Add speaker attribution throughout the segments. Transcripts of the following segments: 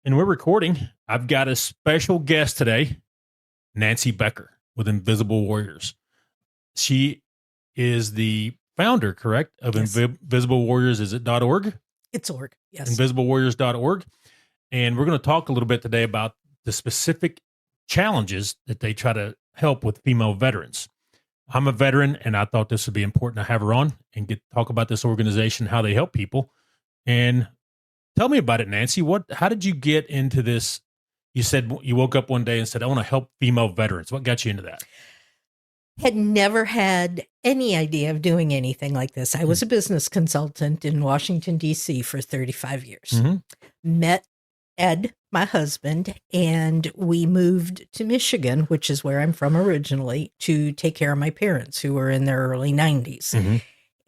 Speaker 1: and we're recording. I've got a special guest today, Nancy Becher with Invisible Warriors. She is the founder, correct, of
Speaker 2: Yes.
Speaker 1: Invisible Warriors. Is it .org?
Speaker 2: It's org, yes.
Speaker 1: InvisibleWarriors.org. And we're going to talk a little bit today about the specific challenges that they try to help with female veterans. I'm a veteran, and I thought this would be important to have her on and talk about this organization, how they help people. And tell me about it, Nancy. How did you get into this? You said you woke up one day and said, I want to help female veterans. What got you into that?
Speaker 2: Had never had any idea of doing anything like this. I was a business consultant in Washington, D.C. for 35 years.
Speaker 1: Mm-hmm.
Speaker 2: Met Ed, my husband, and we moved to Michigan, which is where I'm from originally, to take care of my parents who were in their early 90s.
Speaker 1: Mm-hmm.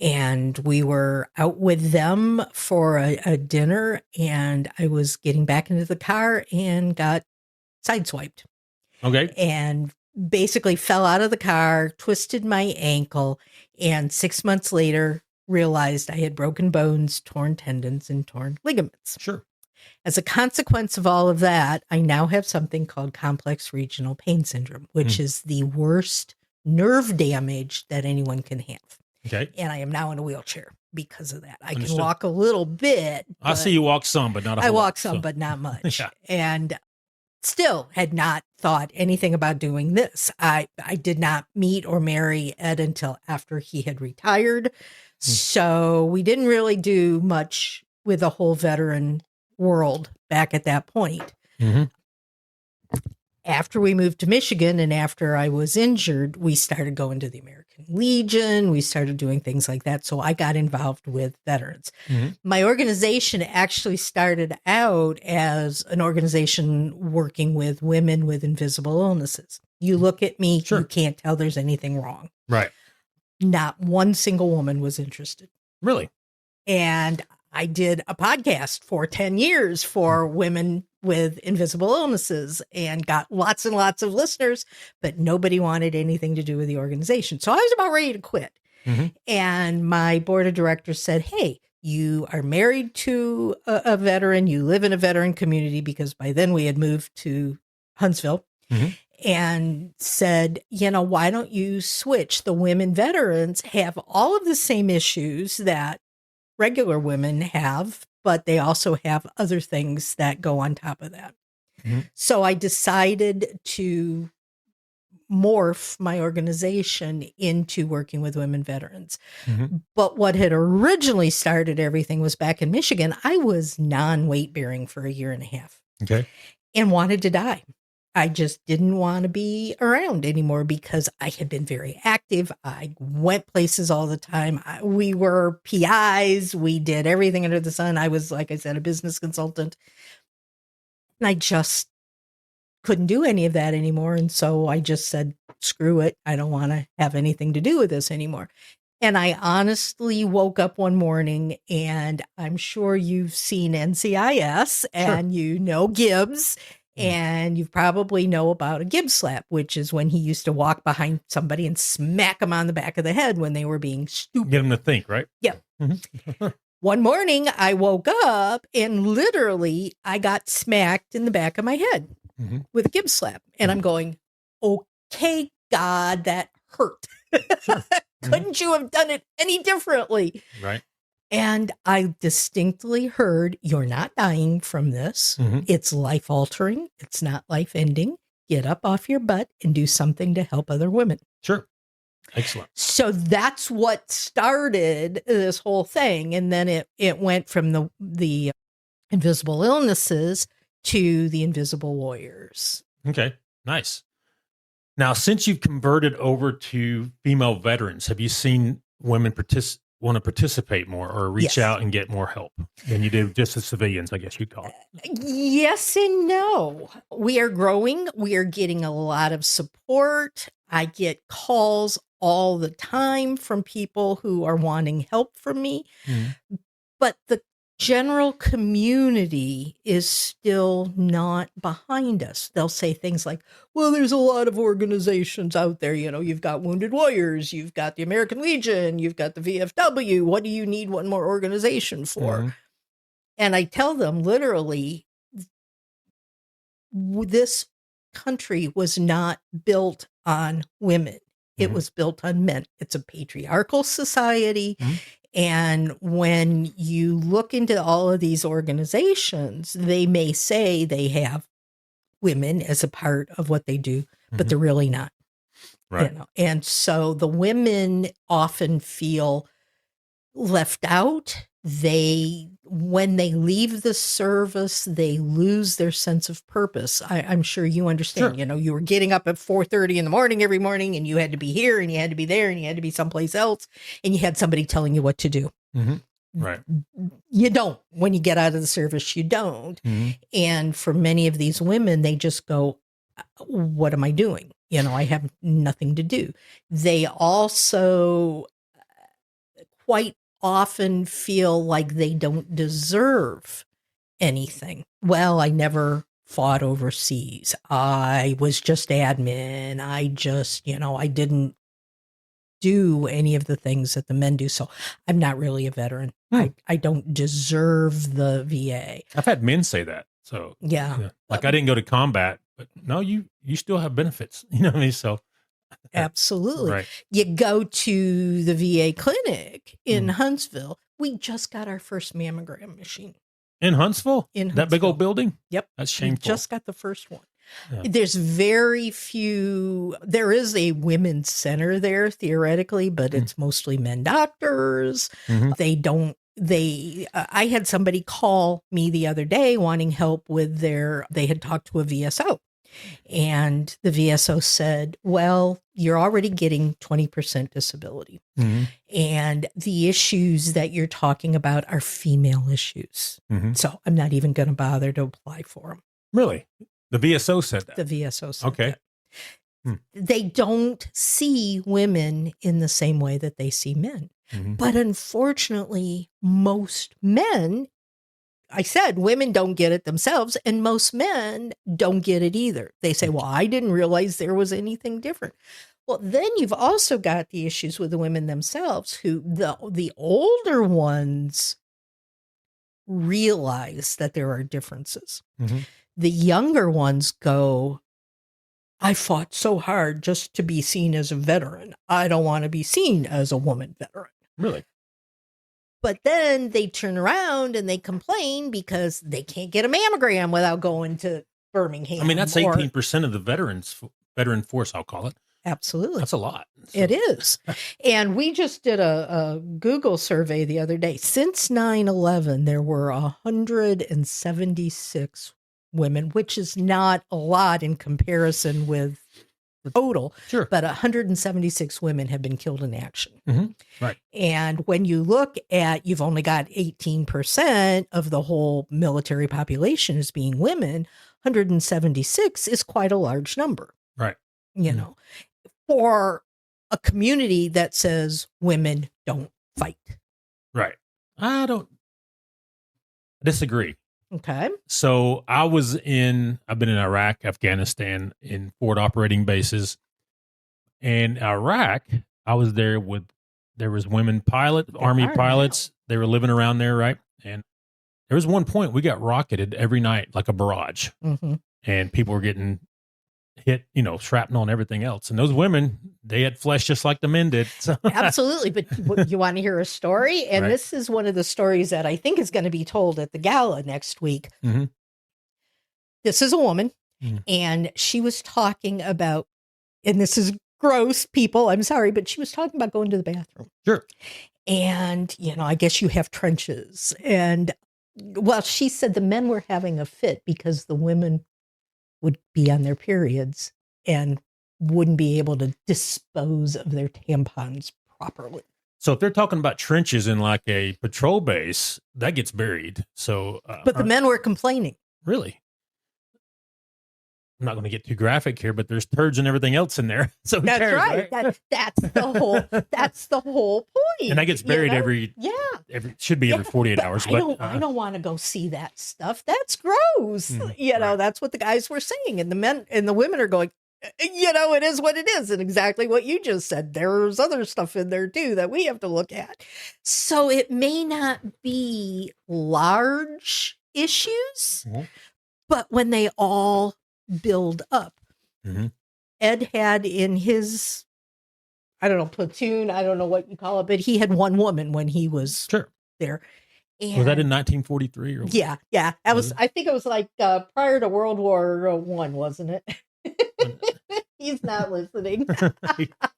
Speaker 2: And we were out with them for a dinner, and I was getting back into the car and got sideswiped.
Speaker 1: Okay.
Speaker 2: And basically fell out of the car, twisted my ankle, and 6 months later realized I had broken bones, torn tendons, and torn ligaments.
Speaker 1: Sure.
Speaker 2: As a consequence of all of that, I now have something called complex regional pain syndrome, which is the worst nerve damage that anyone can have.
Speaker 1: Okay.
Speaker 2: And I am now in a wheelchair because of that. I
Speaker 1: Understood.
Speaker 2: can walk a little bit.
Speaker 1: I see you walk some, but not a whole
Speaker 2: I walk
Speaker 1: lot,
Speaker 2: some,
Speaker 1: so.
Speaker 2: but not much.
Speaker 1: Yeah.
Speaker 2: And still had not thought anything about doing this. I did not meet or marry Ed until after he had retired. So we didn't really do much with the whole veteran world back at that point.
Speaker 1: Mm-hmm.
Speaker 2: After we moved to Michigan and after I was injured, we started going to the American Legion. We started doing things like that. So I got involved with veterans.
Speaker 1: Mm-hmm.
Speaker 2: My organization actually started out as an organization working with women with invisible illnesses. You look at me,
Speaker 1: Sure.
Speaker 2: You can't tell there's anything wrong.
Speaker 1: Right.
Speaker 2: Not one single woman was interested.
Speaker 1: Really?
Speaker 2: And I did a podcast for 10 years for women with invisible illnesses and got lots and lots of listeners, but nobody wanted anything to do with the organization. So I was about ready to quit.
Speaker 1: Mm-hmm.
Speaker 2: And my board of directors said, hey, you are married to a veteran. You live in a veteran community, because by then we had moved to Huntsville.
Speaker 1: Mm-hmm.
Speaker 2: And said, why don't you switch? The women veterans have all of the same issues that regular women have, but they also have other things that go on top of that.
Speaker 1: Mm-hmm.
Speaker 2: So I decided to morph my organization into working with women veterans.
Speaker 1: Mm-hmm.
Speaker 2: But what had originally started everything was back in Michigan. I was non-weight bearing for a year and a half.
Speaker 1: Okay.
Speaker 2: And wanted to die. I just didn't want to be around anymore because I had been very active. I went places all the time. We were PIs. We did everything under the sun. I was, like I said, a business consultant. And I just couldn't do any of that anymore. And so I just said, screw it. I don't want to have anything to do with this anymore. And I honestly woke up one morning, and I'm sure you've seen NCIS and you know Gibbs. And you probably know about a Gibbs slap, which is when he used to walk behind somebody and smack them on the back of the head when they were being stupid.
Speaker 1: Get them to think, right?
Speaker 2: Yeah.
Speaker 1: Mm-hmm.
Speaker 2: One morning I woke up and literally I got smacked in the back of my head with a Gibbs slap. And I'm going, okay, God, that hurt.
Speaker 1: Sure.
Speaker 2: Couldn't you have done it any differently?
Speaker 1: Right.
Speaker 2: And I distinctly heard, you're not dying from this.
Speaker 1: Mm-hmm.
Speaker 2: It's life altering. It's not life ending. Get up off your butt and do something to help other women.
Speaker 1: Sure. Excellent.
Speaker 2: So that's what started this whole thing. And then it went from the invisible illnesses to the Invisible Warriors.
Speaker 1: Okay. Nice. Now, since you've converted over to female veterans, have you seen women want to participate more or reach
Speaker 2: Yes.
Speaker 1: out and get more help than you do just as civilians, I guess you'd call it?
Speaker 2: Yes and no. We are growing. We are getting a lot of support. I get calls all the time from people who are wanting help from me.
Speaker 1: Mm-hmm.
Speaker 2: But the general community is still not behind us. They'll say things like, well, there's a lot of organizations out there. You've got Wounded Warriors, you've got the American Legion, you've got the VFW. What do you need one more organization for?
Speaker 1: Mm-hmm.
Speaker 2: And I tell them literally, this country was not built on women. It was built on men. It's a patriarchal society. And when you look into all of these organizations, they may say they have women as a part of what they do, but they're really not.
Speaker 1: Right.
Speaker 2: And so the women often feel left out. When they leave the service, they lose their sense of purpose. I'm sure you understand.
Speaker 1: Sure.
Speaker 2: You were getting up at 4:30 in the morning every morning, and you had to be here, and you had to be there, and you had to be someplace else, and you had somebody telling you what to do.
Speaker 1: Right.
Speaker 2: You don't. When you get out of the service, you don't. And for many of these women, they just go, what am I doing? I have nothing to do. They also quite often feel like they don't deserve anything. Well, I never fought overseas. I was just admin. I didn't do any of the things that the men do. So I'm not really a veteran. I don't deserve the VA.
Speaker 1: I've had men say that. So
Speaker 2: yeah.
Speaker 1: Like I didn't go to combat, but no, you still have benefits. You know what I mean? So
Speaker 2: absolutely.
Speaker 1: Right.
Speaker 2: You go to the VA clinic in Huntsville. We just got our first mammogram machine.
Speaker 1: In Huntsville? That big old building?
Speaker 2: Yep.
Speaker 1: That's shameful.
Speaker 2: We just got the first one.
Speaker 1: Yeah.
Speaker 2: There's very few. There is a women's center there theoretically, but it's mostly men doctors. I had somebody call me the other day wanting help with they had talked to a VSO. And the VSO said, well, you're already getting 20% disability. And the issues that you're talking about are female issues. So I'm not even going to bother to apply for them.
Speaker 1: Really? The VSO said that?
Speaker 2: The VSO said
Speaker 1: okay.
Speaker 2: that. They don't see women in the same way that they see men. But unfortunately, most men, I said women don't get it themselves, and most men don't get it either. They say, well, I didn't realize there was anything different. Well, then you've also got the issues with the women themselves who the older ones realize that there are differences. The younger ones go, I fought so hard just to be seen as a veteran. I don't want to be seen as a woman veteran.
Speaker 1: Really?
Speaker 2: But then they turn around and they complain because they can't get a mammogram without going to Birmingham.
Speaker 1: I mean, that's 18% of the veteran force, I'll call it.
Speaker 2: Absolutely.
Speaker 1: That's a lot. So.
Speaker 2: It is. And we just did a Google survey the other day. Since 9/11, there were 176 women, which is not a lot in comparison with the total.
Speaker 1: Sure.
Speaker 2: But 176 women have been killed in action.
Speaker 1: Right.
Speaker 2: And when you look at, you've only got 18% of the whole military population as being women, 176 is quite a large number.
Speaker 1: Right.
Speaker 2: You know, for a community that says women don't fight.
Speaker 1: Right. I disagree.
Speaker 2: Okay.
Speaker 1: So I've been in Iraq, Afghanistan, in forward operating bases. And Iraq, I was there there was women Army pilots. Now. They were living around there, right? And there was one point we got rocketed every night like a barrage. And people were getting hit, shrapnel and everything else. And those women, they had flesh just like the men did. So.
Speaker 2: Absolutely. But you want to hear a story? And right. This is one of the stories that I think is going to be told at the gala next week. This is a woman, and she was talking about, and this is gross, people, I'm sorry, but she was talking about going to the bathroom.
Speaker 1: Sure.
Speaker 2: And, I guess you have trenches. And, well, she said the men were having a fit because the women would be on their periods and wouldn't be able to dispose of their tampons properly.
Speaker 1: So if they're talking about trenches in like a patrol base, that gets buried. So,
Speaker 2: but the men were complaining.
Speaker 1: Really? I'm not going to get too graphic here, but there's turds and everything else in there. So
Speaker 2: that's right. That's the whole point.
Speaker 1: And that gets buried every 48 hours.
Speaker 2: But I don't want to go see that stuff. That's gross. Right. That's what the guys were saying. And the men and the women are going, it is what it is. And exactly what you just said. There's other stuff in there too that we have to look at. So it may not be large issues, But when they all build up,
Speaker 1: Mhm.
Speaker 2: Ed had in his, I don't know, platoon, I don't know what you call it, but he had one woman when he was
Speaker 1: Sure.
Speaker 2: there. And
Speaker 1: Was that in 1943 or?
Speaker 2: yeah. That
Speaker 1: Was
Speaker 2: was,
Speaker 1: it?
Speaker 2: I think it was like prior to World War One, wasn't it? He's not listening.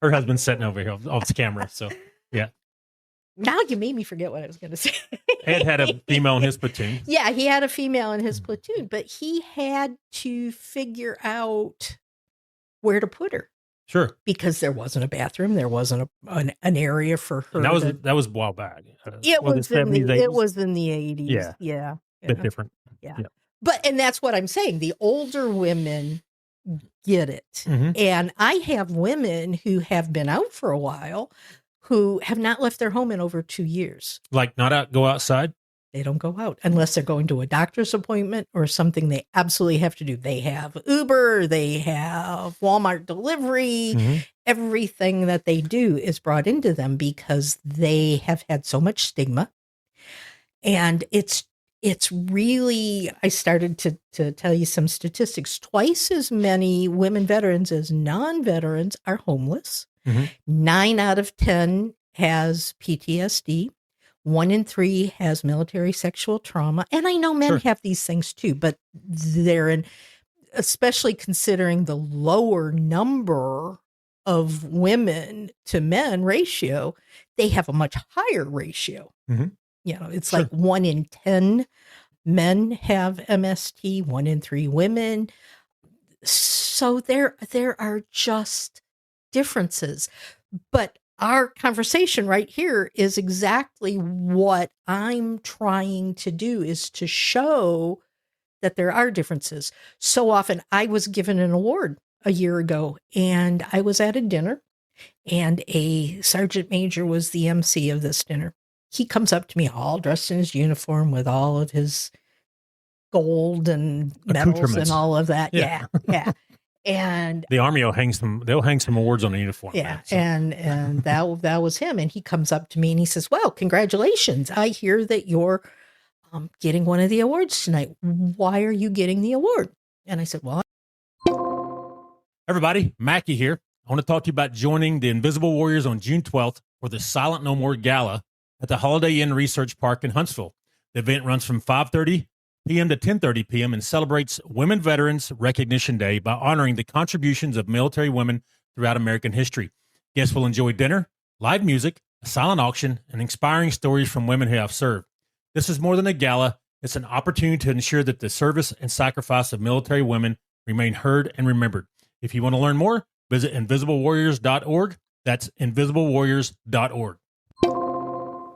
Speaker 1: Her husband's sitting over here off the camera. So, yeah.
Speaker 2: Now you made me forget what I was going to say.
Speaker 1: Ed had a female in his platoon.
Speaker 2: Yeah, he had a female in his platoon, but he had to figure out where to put her
Speaker 1: Sure.
Speaker 2: because there wasn't a bathroom, there wasn't an area for her.
Speaker 1: And that was a while back.
Speaker 2: It
Speaker 1: Was
Speaker 2: was
Speaker 1: it
Speaker 2: in the
Speaker 1: 70s, 80s?
Speaker 2: it was in the 80s.
Speaker 1: Yeah.
Speaker 2: Yeah.
Speaker 1: Bit different.
Speaker 2: Yeah.
Speaker 1: Yeah.
Speaker 2: But and that's what I'm saying. The older women get it.
Speaker 1: Mhm.
Speaker 2: And I have women who have been out for a while who have not left their home in over 2 years.
Speaker 1: Like go outside?
Speaker 2: They don't go out unless they're going to a doctor's appointment or something they absolutely have to do. They have Uber, they have Walmart delivery.
Speaker 1: Mhm.
Speaker 2: Everything that they do is brought into them because they have had so much stigma. And it's really, I started to tell you some statistics. Twice as many women veterans as non-veterans are homeless.
Speaker 1: Mhm.
Speaker 2: 9 out of 10 has PTSD. 1 in 3 has military sexual trauma. And I know men
Speaker 1: Sure.
Speaker 2: have these things too, but they're in, especially considering the lower number of women to men ratio, they have a much higher ratio.
Speaker 1: Mhm.
Speaker 2: You know, it's
Speaker 1: Sure.
Speaker 2: like 1 in 10 men have MST, 1 in 3 women. So there are just differences. But our conversation right here is exactly what I'm trying to do, is to show that there are differences. So often I was given an award a year ago and I was at a dinner and a sergeant major was the MC of this dinner. He comes up to me all dressed in his uniform with all of his gold and medals
Speaker 1: Accoutrements.
Speaker 2: and all of that.
Speaker 1: Yeah.
Speaker 2: Yeah. And
Speaker 1: The Army will they'll hang some awards on the uniform.
Speaker 2: yeah,
Speaker 1: man, so.
Speaker 2: and that was him. And he comes up to me and he says, "Well, congratulations! I hear that you're getting one of the awards tonight. Why are you getting the award?" And I said, "Well,
Speaker 1: Everybody, Macky here. I want to talk to you about joining the Invisible Warriors on June 12th for the Silent No More Gala at the Holiday Inn Research Park in Huntsville. The event runs from 5:30 p.m. to 10:30 p.m. and celebrates Women Veterans Recognition Day by honoring the contributions of military women throughout American history. Guests will enjoy dinner, live music, a silent auction, and inspiring stories from women who have served. This is more than a gala. It's an opportunity to ensure that the service and sacrifice of military women remain heard and remembered. If you want to learn more, visit invisiblewarriors.org. That's invisiblewarriors.org.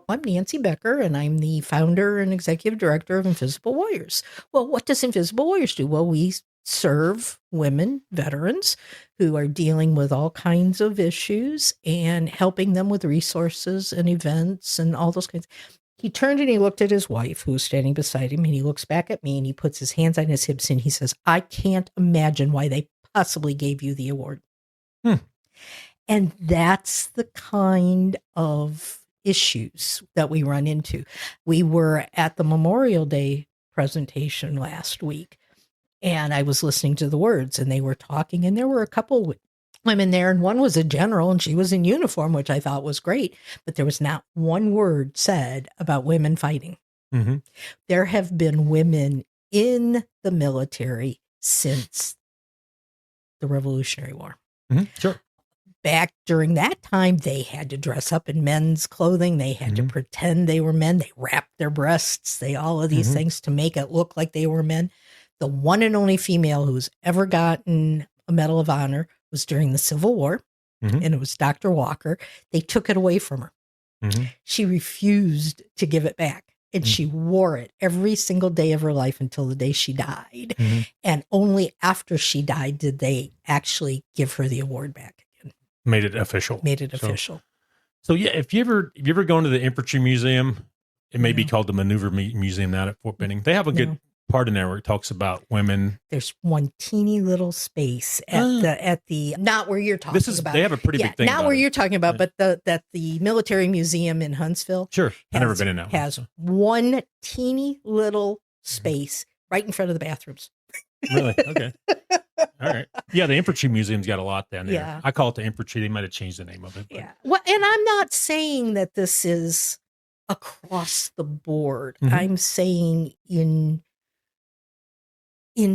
Speaker 2: I'm Nancy Becher, and I'm the founder and executive director of Invisible Warriors." Well, what does Invisible Warriors do? Well, we serve women veterans who are dealing with all kinds of issues and helping them with resources and events and all those kinds. He turned and he looked at his wife, who was standing beside him, and he looks back at me and he puts his hands on his hips and he says, "I can't imagine why they possibly gave you the award." And that's the kind of issues that we run into. We were at the Memorial Day presentation last week, and I was listening to the words, and they were talking, and there were a couple women there, and one was a general, and she was in uniform, which I thought was great, but there was not one word said about women fighting.
Speaker 1: Mm-hmm.
Speaker 2: There have been women in the military since the Revolutionary War.
Speaker 1: Mm-hmm. Sure.
Speaker 2: Back during that time, they had to dress up in men's clothing. They had to pretend they were men. They wrapped their breasts, all of these things to make it look like they were men. The one and only female who's ever gotten a Medal of Honor was during the Civil War, and it was Dr. Walker. They took it away from her. She refused to give it back. And she wore it every single day of her life until the day she died. And only after she died did they actually give her the award back again.
Speaker 1: Made it official. So yeah, if you ever gone to the Infantry Museum, it may be called the Maneuver Museum now at Fort Benning. They have a good part in there where it talks about women.
Speaker 2: There's one teeny little space at the not where you're talking about.
Speaker 1: They have a pretty big thing.
Speaker 2: Not where you're talking about, but the Military Museum in Huntsville.
Speaker 1: Sure, I've never been in that.
Speaker 2: Has one teeny little space right in front of the bathrooms.
Speaker 1: Really? Okay. All right. Yeah, the Infantry Museum's got a lot down there.
Speaker 2: Yeah.
Speaker 1: I call it the Infantry. They might have changed the name of it. But.
Speaker 2: Yeah. Well, and I'm not saying that this is across the board.
Speaker 1: Mhm.
Speaker 2: I'm saying in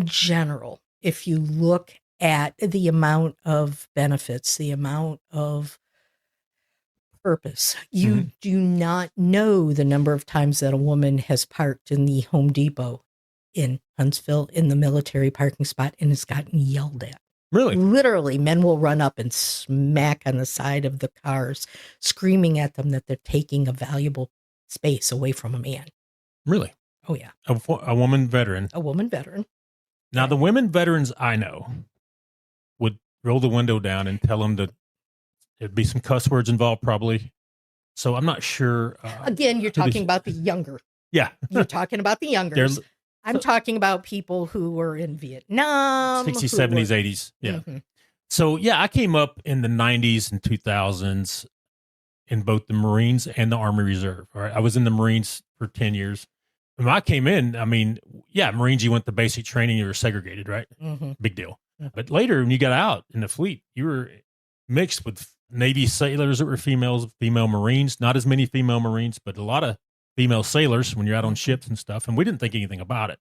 Speaker 2: general, if you look at the amount of benefits, the amount of purpose, you do not know the number of times that a woman has parked in the Home Depot in Huntsville in the military parking spot and has gotten yelled at.
Speaker 1: Really?
Speaker 2: Literally, men will run up and smack on the side of the cars, screaming at them that they're taking a valuable space away from a man.
Speaker 1: Really?
Speaker 2: Oh, yeah.
Speaker 1: A woman veteran.
Speaker 2: A woman veteran.
Speaker 1: Now, the women veterans I know would roll the window down and tell them that there'd be some cuss words involved, probably. So I'm not sure.
Speaker 2: Again, you're talking about the younger.
Speaker 1: Yeah.
Speaker 2: You're talking about the younger. I'm talking about people who were in Vietnam.
Speaker 1: 60s, 70s, 80s. Yeah.
Speaker 2: Mm-hmm.
Speaker 1: So, yeah, I came up in the 90s and 2000s in both the Marines and the Army Reserve. All right. I was in the Marines for 10 years. When I came in, I mean, yeah, Marines, you went to basic training, you were segregated, right?
Speaker 2: Mm-hmm.
Speaker 1: Big deal.
Speaker 2: Mm-hmm.
Speaker 1: But later, when you got out in the fleet, you were mixed with Navy sailors that were females, female Marines, not as many female Marines, but a lot of female sailors when you're out on ships and stuff. And we didn't think anything about it.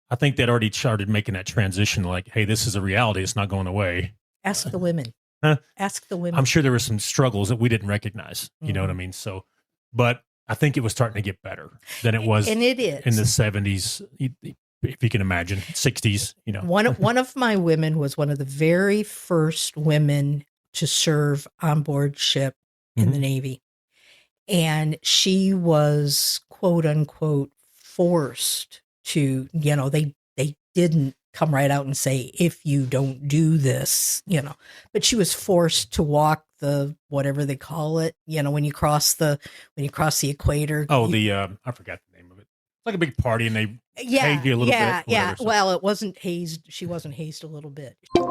Speaker 1: I think they'd already started making that transition like, hey, this is a reality. It's not going away.
Speaker 2: Ask the women.
Speaker 1: Huh?
Speaker 2: Ask the women.
Speaker 1: I'm sure there were some struggles that we didn't recognize. You know what I mean? So, but I think it was starting to get better than it was
Speaker 2: and it is.
Speaker 1: in the 70s, if you can imagine, 60s, you know.
Speaker 2: One of my women was one of the very first women to serve on board ship in the Navy. And she was, quote unquote, forced to, you know, they didn't come right out and say, if you don't do this, you know, but she was forced to walk the, whatever they call it, you know, when you cross the equator.
Speaker 1: Oh, I forgot the name of it. It's like a big party and they hazed you a little bit.
Speaker 2: Yeah. Well, it wasn't hazed. She wasn't hazed a little bit.
Speaker 1: Hey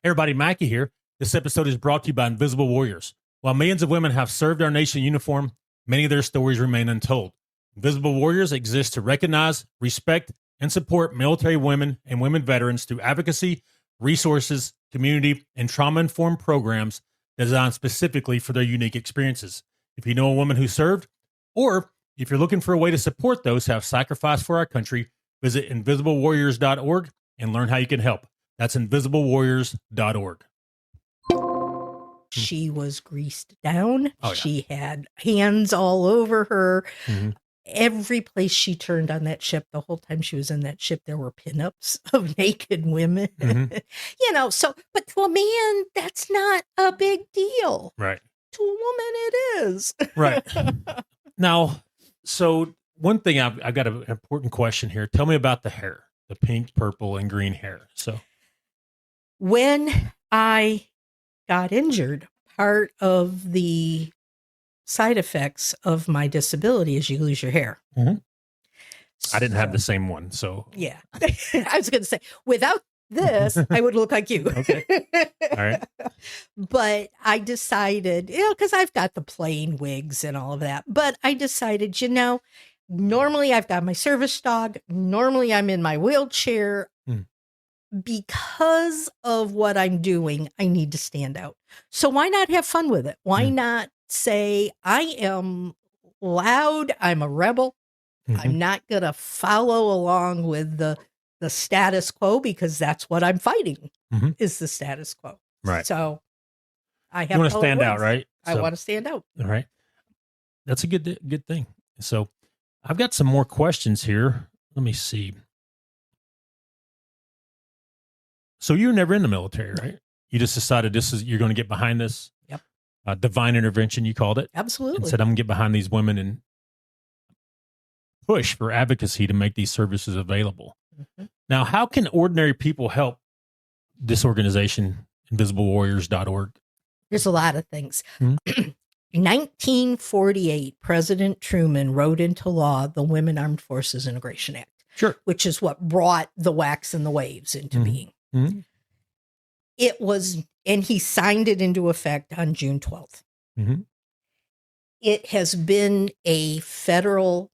Speaker 1: everybody, Macky here. This episode is brought to you by Invisible Warriors. While millions of women have served our nation in uniform, many of their stories remain untold. Invisible Warriors exist to recognize, respect, and support military women and women veterans through advocacy, resources, community, and trauma-informed programs designed specifically for their unique experiences. If you know a woman who served, or if you're looking for a way to support those who have sacrificed for our country, visit invisiblewarriors.org and learn how you can help. That's invisiblewarriors.org.
Speaker 2: She was greased down.
Speaker 1: Oh, yeah.
Speaker 2: She had hands all over her.
Speaker 1: Mm-hmm.
Speaker 2: Every place she turned on that ship, the whole time she was in that ship, there were pinups of naked women.
Speaker 1: Mm-hmm.
Speaker 2: You know, so, but to a man, that's not a big deal.
Speaker 1: Right.
Speaker 2: To a woman, it is.
Speaker 1: Right. Now, so one thing I've got an important question here. Tell me about the hair, the pink, purple, and green hair. So
Speaker 2: when I got injured, part of the side effects of my disability is you lose your hair.
Speaker 1: Mm-hmm. I didn't have the same one, so
Speaker 2: yeah. I was going to say, without this, I would look like you.
Speaker 1: Okay. All right.
Speaker 2: But I decided, you know, because I've got the plain wigs and all of that, but I decided, you know, normally I've got my service dog. Normally I'm in my wheelchair. Because of what I'm doing, I need to stand out. So why not have fun with it? Why not say, I am loud, I'm a rebel. I'm not going to follow along with the status quo, because that's what I'm fighting is the status quo.
Speaker 1: Right.
Speaker 2: So I have
Speaker 1: you want to stand out, right?
Speaker 2: I want to stand out.
Speaker 1: All right. That's a good thing. So I've got some more questions here. Let me see. So you were never in the military, right? You just decided you're going to get behind this.
Speaker 2: Yep.
Speaker 1: Divine intervention, you called it.
Speaker 2: Absolutely.
Speaker 1: And said, I'm going to get behind these women and push for advocacy to make these services available. Mm-hmm. Now, how can ordinary people help this organization, invisiblewarriors.org?
Speaker 2: There's a lot of things. 1948, President Truman wrote into law the Women Armed Forces Integration Act.
Speaker 1: Sure.
Speaker 2: Which is what brought the WACs and the WAVES into being.
Speaker 1: Mm-hmm.
Speaker 2: It was, and he signed it into effect on June 12th.
Speaker 1: Mm-hmm.
Speaker 2: It has been a federal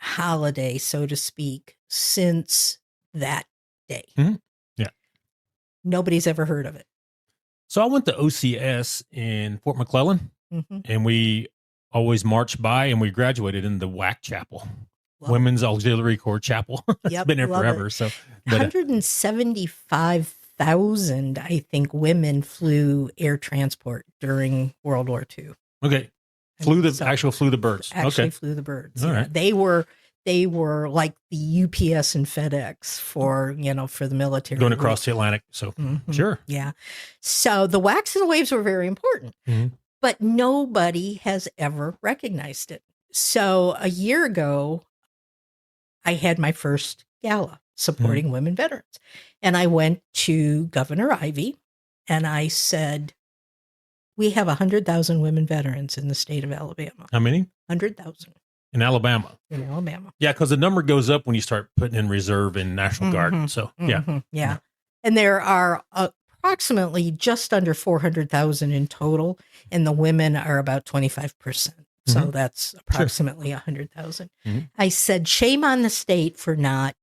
Speaker 2: holiday, so to speak, since that day.
Speaker 1: Mhm. Yeah.
Speaker 2: Nobody's ever heard of it.
Speaker 1: So I went to OCS in Fort McClellan,
Speaker 2: Mm-hmm.
Speaker 1: and we always marched by, and we graduated in the WAC Chapel,
Speaker 2: Love
Speaker 1: Women's Auxiliary Corps Chapel. It's
Speaker 2: Yep,
Speaker 1: been there
Speaker 2: love
Speaker 1: forever.
Speaker 2: it.
Speaker 1: So, but
Speaker 2: 175,000, I think, women flew air transport during World War II.
Speaker 1: okay, flew the birds.
Speaker 2: Actually
Speaker 1: Okay,
Speaker 2: flew the birds.
Speaker 1: All
Speaker 2: Yeah.
Speaker 1: right.
Speaker 2: They were like the UPS and FedEx for the military.
Speaker 1: Going across the Atlantic. So
Speaker 2: Mhm.
Speaker 1: sure.
Speaker 2: Yeah. So the whacks and the waves were very important,
Speaker 1: Mhm.
Speaker 2: but nobody has ever recognized it. So a year ago, I had my first gala supporting women veterans. And I went to Governor Ivey and I said, we have 100,000 women veterans in the state of Alabama.
Speaker 1: How many?
Speaker 2: 100,000
Speaker 1: In Alabama.
Speaker 2: in Alabama.
Speaker 1: Yeah, because the number goes up when you start putting in reserve and National Guard. So yeah.
Speaker 2: Mhm, yeah. And there are approximately just under 400,000 in total, and the women are about 25%. So that's approximately 100,000.
Speaker 1: Mhm.
Speaker 2: I said, shame on the state for not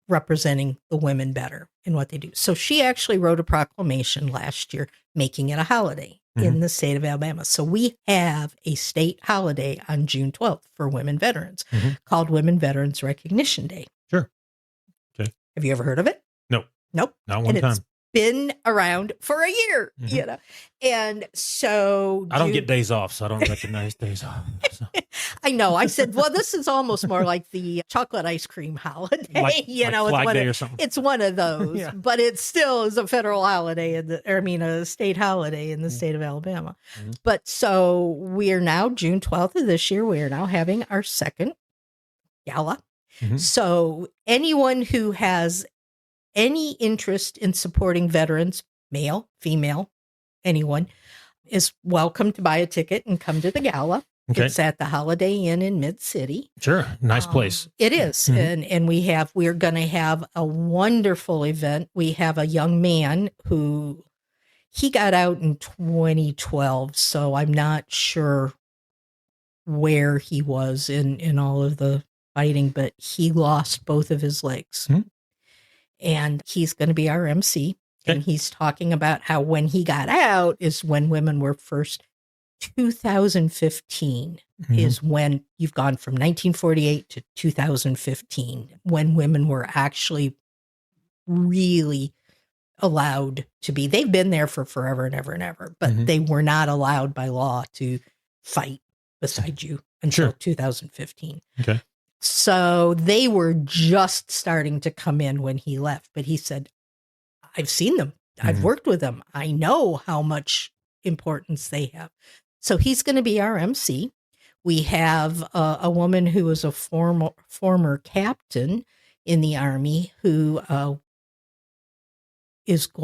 Speaker 2: representing the women better in what they do. So she actually wrote a proclamation last year making it a holiday in the state of Alabama. So we have a state holiday on June 12th for women veterans called Women Veterans Recognition Day.
Speaker 1: Sure. Okay.
Speaker 2: Have you ever heard of it?
Speaker 1: No.
Speaker 2: Nope.
Speaker 1: Not one time.
Speaker 2: It's been around for a year, And so
Speaker 1: I don't get days off, so I don't recognize days off. So.
Speaker 2: I know. I said, well, this is almost more like the chocolate ice cream holiday.
Speaker 1: Like Flag Day or something.
Speaker 2: It's one of those, but it still is a federal holiday, a state holiday in the state of Alabama. But so we are now June 12th of this year. We are now having our second gala. So anyone who has any interest in supporting veterans, male, female, anyone, is welcome to buy a ticket and come to the gala. Okay. It's at the Holiday Inn in Mid-City.
Speaker 1: Sure. Nice place.
Speaker 2: It is. And we're going to have a wonderful event. We have a young man who he got out in 2012. So I'm not sure where he was in all of the fighting, but he lost both of his legs. And he's going to be our MC. Okay. And he's talking about how when he got out is when women were first. 2015 is when you've gone from 1948 to 2015, when women were actually really allowed to be. They've been there for forever and ever and ever, but they were not allowed by law to fight beside you until 2015.
Speaker 1: Okay.
Speaker 2: So they were just starting to come in when he left. But he said, I've seen them. I've worked with them. I know how much importance they have. So he's going to be our MC. We have a woman who was a former captain in the Army who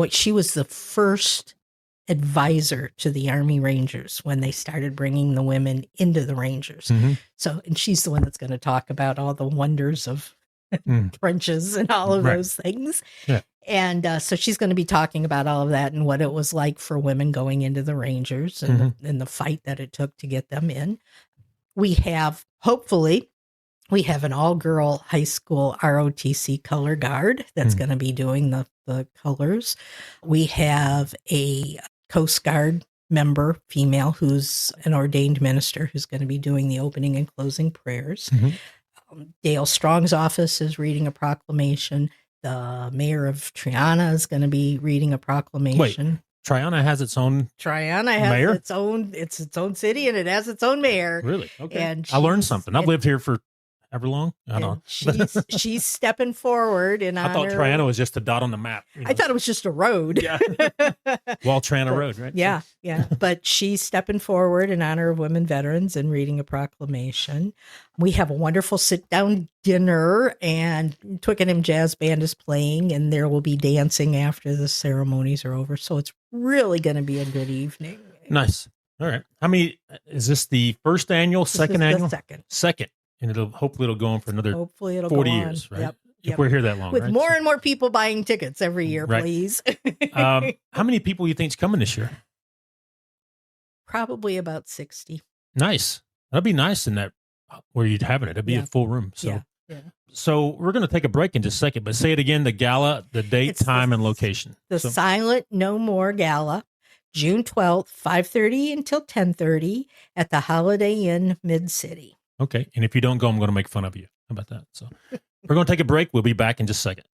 Speaker 2: she was the first advisor to the Army Rangers when they started bringing the women into the Rangers. So, and she's the one that's going to talk about all the wonders of trenches and all of those things. Yeah. And so she's going to be talking about all of that and what it was like for women going into the Rangers and the fight that it took to get them in. We have, hopefully, we have an all-girl high school ROTC color guard that's going to be doing the colors. We have a Coast Guard member, female, who's an ordained minister who's going to be doing the opening and closing prayers. Dale Strong's office is reading a proclamation. The mayor of Triana is going to be reading a proclamation.
Speaker 1: Wait, Triana has its own mayor?
Speaker 2: Its own city, and it has its own mayor.
Speaker 1: Really? Okay.
Speaker 2: And
Speaker 1: I learned something. I've lived here for ever long. I don't know.
Speaker 2: She's stepping forward in honor.
Speaker 1: I thought Triana was just a dot on the map.
Speaker 2: I thought it was just a road.
Speaker 1: Yeah. Triana Road, right?
Speaker 2: Yeah, yeah. But she's stepping forward in honor of women veterans and reading a proclamation. We have a wonderful sit-down dinner, and Twickenham Jazz Band is playing, and there will be dancing after the ceremonies are over. So it's really going to be a good evening.
Speaker 1: Nice. All right. How many, is this the first annual, second annual? Second. And hopefully it'll go on for another 40 years, right?
Speaker 2: Yep.
Speaker 1: If we're here that long,
Speaker 2: with
Speaker 1: right?
Speaker 2: more and more people buying tickets every year, please.
Speaker 1: How many people do you think is coming this year?
Speaker 2: Probably about 60.
Speaker 1: Nice. That'd be nice in that where you'd having it. It'd be a full room. So,
Speaker 2: Yeah.
Speaker 1: so we're going to take a break in just a second, but say it again, the gala, the date,
Speaker 2: It's
Speaker 1: time, and location.
Speaker 2: The Silent No More Gala, June 12th, 5:30 until 10:30 at the Holiday Inn Mid-City.
Speaker 1: Okay. And if you don't go, I'm going to make fun of you. How about that? So we're going to take a break. We'll be back in just a second.